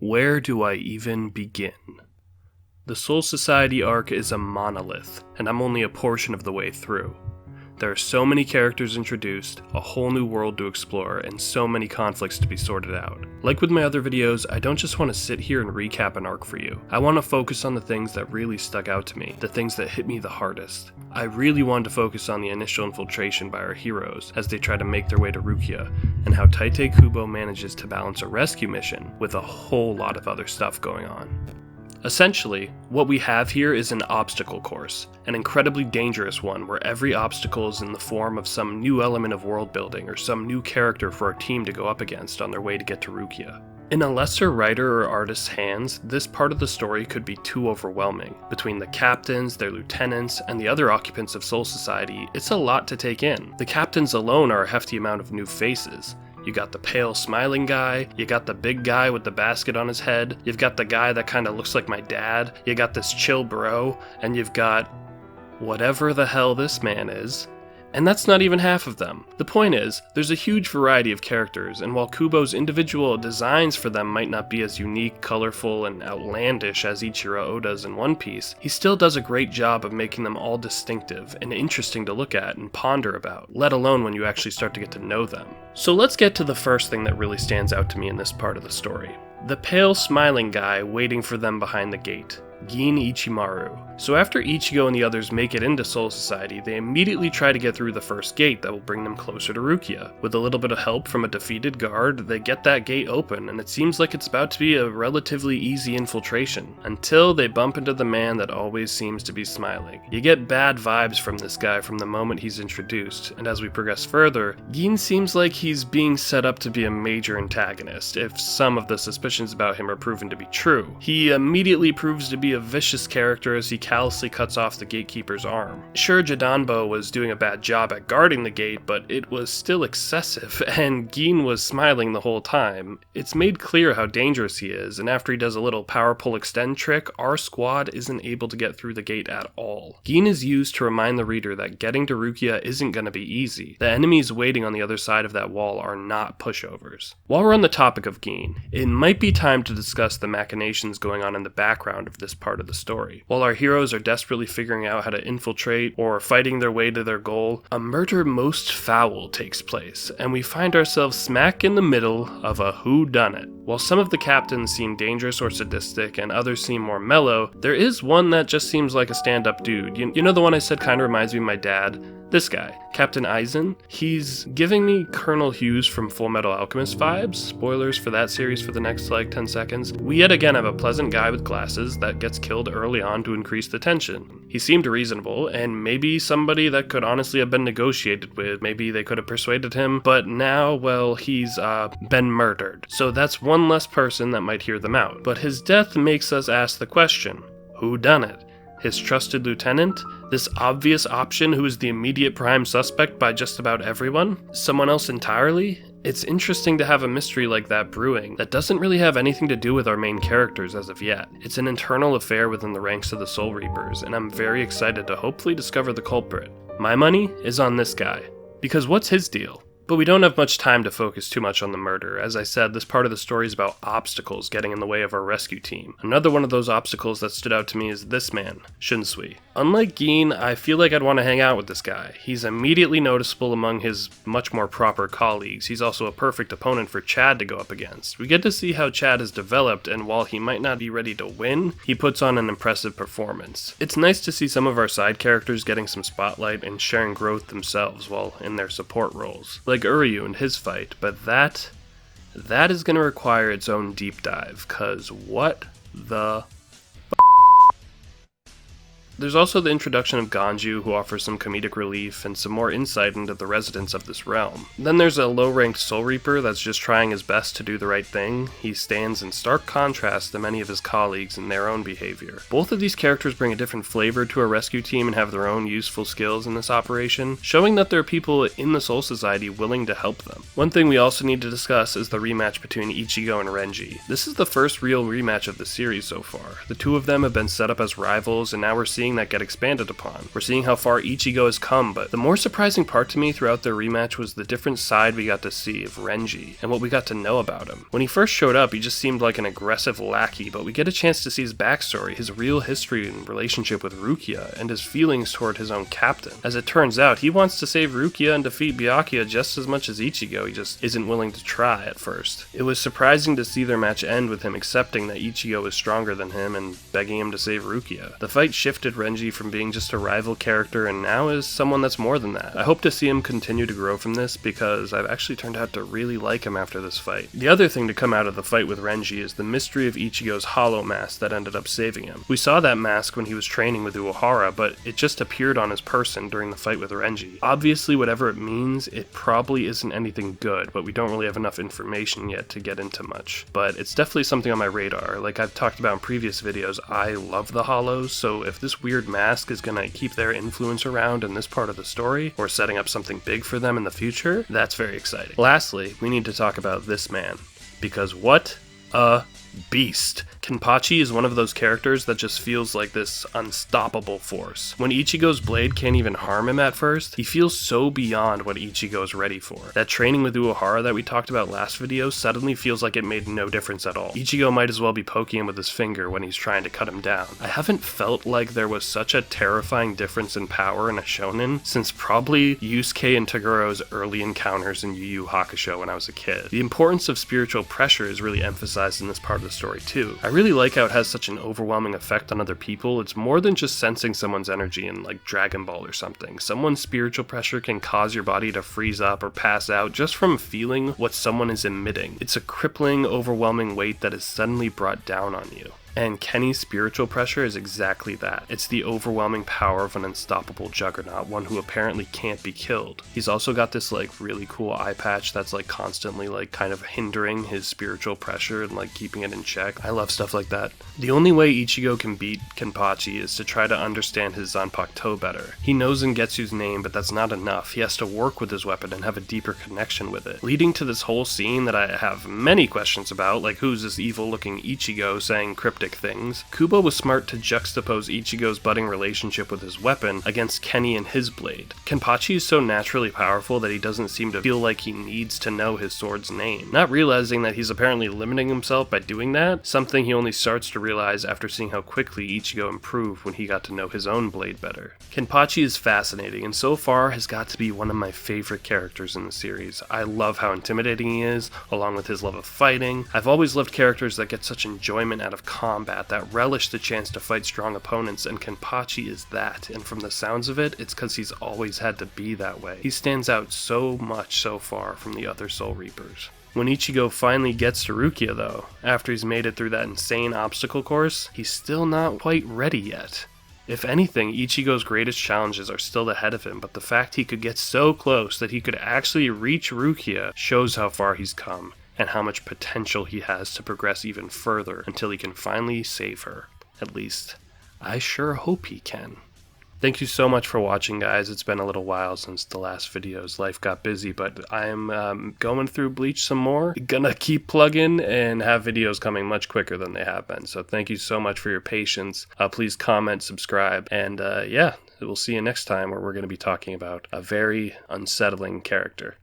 Where do I even begin? The Soul Society arc is a monolith, and I'm only a portion of the way through. There are so many characters introduced, a whole new world to explore, and so many conflicts to be sorted out. Like with my other videos, I don't just want to sit here and recap an arc for you. I want to focus on the things that really stuck out to me, the things that hit me the hardest. I really wanted to focus on the initial infiltration by our heroes as they try to make their way to Rukia, and how Tite Kubo manages to balance a rescue mission with a whole lot of other stuff going on. Essentially, what we have here is an obstacle course, an incredibly dangerous one where every obstacle is in the form of some new element of world building or some new character for our team to go up against on their way to get to Rukia. In a lesser writer or artist's hands, this part of the story could be too overwhelming. Between the captains, their lieutenants, and the other occupants of Soul Society, it's a lot to take in. The captains alone are a hefty amount of new faces. You got the pale smiling guy, you got the big guy with the basket on his head, you've got the guy that kinda looks like my dad, you got this chill bro, and you've got whatever the hell this man is. And that's not even half of them. The point is, there's a huge variety of characters, and while Kubo's individual designs for them might not be as unique, colorful, and outlandish as Ichiro Oda's in One Piece, he still does a great job of making them all distinctive and interesting to look at and ponder about, let alone when you actually start to get to know them. So let's get to the first thing that really stands out to me in this part of the story. The pale smiling guy waiting for them behind the gate. Gin Ichimaru. So after Ichigo and the others make it into Soul Society, they immediately try to get through the first gate that will bring them closer to Rukia. With a little bit of help from a defeated guard, they get that gate open, and it seems like it's about to be a relatively easy infiltration, until they bump into the man that always seems to be smiling. You get bad vibes from this guy from the moment he's introduced, and as we progress further, Gin seems like he's being set up to be a major antagonist, if some of the suspicions about him are proven to be true. He immediately proves to be a vicious character as he callously cuts off the gatekeeper's arm. Sure, Jadanbo was doing a bad job at guarding the gate, but it was still excessive, and Gin was smiling the whole time. It's made clear how dangerous he is, and after he does a little power pull extend trick, our squad isn't able to get through the gate at all. Gin is used to remind the reader that getting to Rukia isn't going to be easy. The enemies waiting on the other side of that wall are not pushovers. While we're on the topic of Gin, it might be time to discuss the machinations going on in the background of this part of the story. While our heroes are desperately figuring out how to infiltrate or fighting their way to their goal, a murder most foul takes place, and we find ourselves smack in the middle of a whodunit. While some of the captains seem dangerous or sadistic and others seem more mellow, there is one that just seems like a stand-up dude. You know the one I said kinda reminds me of my dad? This guy, Captain Aizen. He's giving me Colonel Hughes from Full Metal Alchemist vibes. Spoilers for that series for the next 10 seconds. We yet again have a pleasant guy with glasses that gets killed early on to increase the tension. He seemed reasonable, and maybe somebody that could honestly have been negotiated with. Maybe they could have persuaded him, but now, well, he's been murdered. So that's one less person that might hear them out. But his death makes us ask the question, who done it? His trusted lieutenant? This obvious option who is the immediate prime suspect by just about everyone? Someone else entirely? It's interesting to have a mystery like that brewing that doesn't really have anything to do with our main characters as of yet. It's an internal affair within the ranks of the Soul Reapers, and I'm very excited to hopefully discover the culprit. My money is on this guy. Because what's his deal? But we don't have much time to focus too much on the murder. As I said, this part of the story is about obstacles getting in the way of our rescue team. Another one of those obstacles that stood out to me is this man, Shunsui. Unlike Gin, I feel like I'd want to hang out with this guy. He's immediately noticeable among his much more proper colleagues. He's also a perfect opponent for Chad to go up against. We get to see how Chad has developed, and while he might not be ready to win, he puts on an impressive performance. It's nice to see some of our side characters getting some spotlight and sharing growth themselves while in their support roles. Like Uryu and his fight, but that is going to require its own deep dive, cause what the There's also the introduction of Ganju, who offers some comedic relief and some more insight into the residents of this realm. Then there's a low-ranked Soul Reaper that's just trying his best to do the right thing. He stands in stark contrast to many of his colleagues in their own behavior. Both of these characters bring a different flavor to our rescue team and have their own useful skills in this operation, showing that there are people in the Soul Society willing to help them. One thing we also need to discuss is the rematch between Ichigo and Renji. This is the first real rematch of the series so far. The two of them have been set up as rivals, and now we're seeing seeing that get expanded upon. We're seeing how far Ichigo has come, but the more surprising part to me throughout their rematch was the different side we got to see of Renji, and what we got to know about him. When he first showed up, he just seemed like an aggressive lackey, but we get a chance to see his backstory, his real history and relationship with Rukia, and his feelings toward his own captain. As it turns out, he wants to save Rukia and defeat Byakuya just as much as Ichigo, he just isn't willing to try at first. It was surprising to see their match end with him accepting that Ichigo is stronger than him and begging him to save Rukia. The fight shifted Renji from being just a rival character and now is someone that's more than that. I hope to see him continue to grow from this because I've actually turned out to really like him after this fight. The other thing to come out of the fight with Renji is the mystery of Ichigo's hollow mask that ended up saving him. We saw that mask when he was training with Uehara, but it just appeared on his person during the fight with Renji. Obviously, whatever it means, it probably isn't anything good, but we don't really have enough information yet to get into much. But it's definitely something on my radar. Like I've talked about in previous videos, I love the Hollows, so if this weird mask is gonna keep their influence around in this part of the story, or setting up something big for them in the future, that's very exciting. Lastly, we need to talk about this man, because what a beast. Kenpachi is one of those characters that just feels like this unstoppable force. When Ichigo's blade can't even harm him at first, he feels so beyond what Ichigo's ready for. That training with Uehara that we talked about last video suddenly feels like it made no difference at all. Ichigo might as well be poking him with his finger when he's trying to cut him down. I haven't felt like there was such a terrifying difference in power in a shonen since probably Yusuke and Togoro's early encounters in Yu Yu Hakusho when I was a kid. The importance of spiritual pressure is really emphasized in this part of the story too. I really like how it has such an overwhelming effect on other people. It's more than just sensing someone's energy in like Dragon Ball or something. Someone's spiritual pressure can cause your body to freeze up or pass out just from feeling what someone is emitting. It's a crippling, overwhelming weight that is suddenly brought down on you. And Kenny's spiritual pressure is exactly that. It's the overwhelming power of an unstoppable juggernaut, one who apparently can't be killed. He's also got this like really cool eye patch that's like constantly like kind of hindering his spiritual pressure and like keeping it in check. I love stuff like that. The only way Ichigo can beat Kenpachi is to try to understand his Zanpakuto better. He knows Zangetsu's name, but that's not enough. He has to work with his weapon and have a deeper connection with it, leading to this whole scene that I have many questions about, like who's this evil looking Ichigo saying cryptic things. Kubo was smart to juxtapose Ichigo's budding relationship with his weapon against Kenny and his blade. Kenpachi is so naturally powerful that he doesn't seem to feel like he needs to know his sword's name, not realizing that he's apparently limiting himself by doing that, something he only starts to realize after seeing how quickly Ichigo improved when he got to know his own blade better. Kenpachi is fascinating and so far has got to be one of my favorite characters in the series. I love how intimidating he is, along with his love of fighting. I've always loved characters that get such enjoyment out of combat, that relish the chance to fight strong opponents, and Kenpachi is that, and from the sounds of it, it's because he's always had to be that way. He stands out so much so far from the other Soul Reapers. When Ichigo finally gets to Rukia though, after he's made it through that insane obstacle course, he's still not quite ready yet. If anything, Ichigo's greatest challenges are still ahead of him, but the fact he could get so close that he could actually reach Rukia shows how far he's come, and how much potential he has to progress even further until he can finally save her. At least, I sure hope he can. Thank you so much for watching, guys. It's been a little while since the last videos. Life got busy, but I'm going through Bleach some more. Gonna keep plugging and have videos coming much quicker than they have been. So thank you so much for your patience. Please comment, subscribe, and yeah, we'll see you next time where we're going to be talking about a very unsettling character.